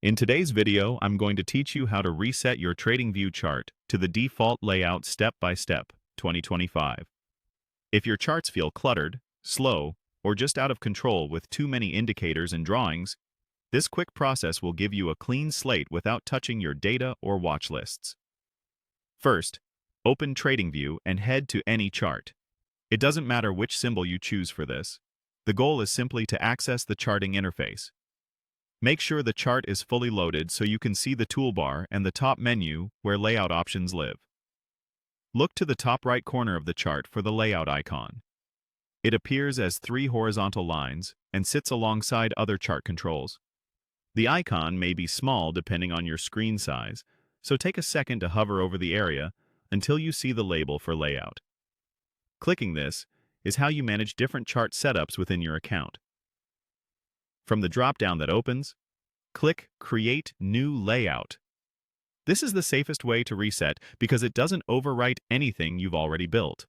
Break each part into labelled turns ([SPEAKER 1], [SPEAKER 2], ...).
[SPEAKER 1] In today's video, I'm going to teach you how to reset your TradingView chart to the default layout step by step, 2025. If your charts feel cluttered, slow, or just out of control with too many indicators and drawings, this quick process will give you a clean slate without touching your data or watch lists. First, open TradingView and head to any chart. It doesn't matter which symbol you choose for this. The goal is simply to access the charting interface. Make sure the chart is fully loaded so you can see the toolbar and the top menu where layout options live. Look to the top right corner of the chart for the layout icon. It appears as 3 horizontal lines and sits alongside other chart controls. The icon may be small depending on your screen size, so take a second to hover over the area until you see the label for layout. Clicking this is how you manage different chart setups within your account. From the drop-down that opens, click Create New Layout. This is the safest way to reset because it doesn't overwrite anything you've already built.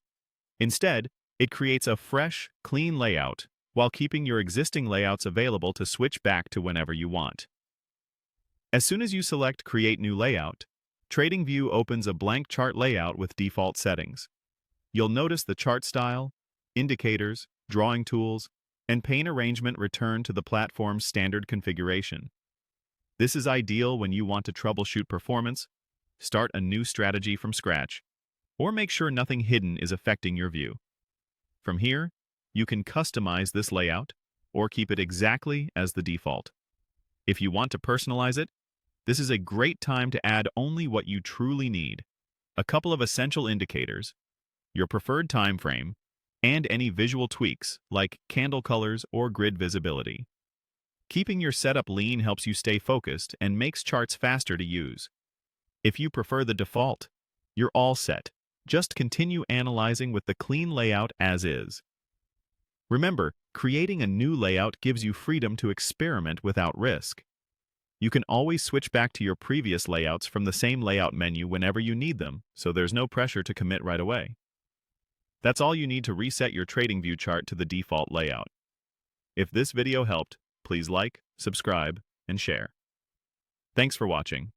[SPEAKER 1] Instead, it creates a fresh, clean layout while keeping your existing layouts available to switch back to whenever you want. As soon as you select Create New Layout, TradingView opens a blank chart layout with default settings. You'll notice the chart style, indicators, drawing tools, and pane arrangement return to the platform's standard configuration. This is ideal when you want to troubleshoot performance, start a new strategy from scratch, or make sure nothing hidden is affecting your view. From here, you can customize this layout or keep it exactly as the default. If you want to personalize it, this is a great time to add only what you truly need: a couple of essential indicators, your preferred time frame, and any visual tweaks like candle colors or grid visibility. Keeping your setup lean helps you stay focused and makes charts faster to use. If you prefer the default, you're all set. Just continue analyzing with the clean layout as is. Remember, creating a new layout gives you freedom to experiment without risk. You can always switch back to your previous layouts from the same layout menu whenever you need them, so there's no pressure to commit right away. That's all you need to reset your TradingView chart to the default layout. If this video helped, please like, subscribe, and share. Thanks for watching.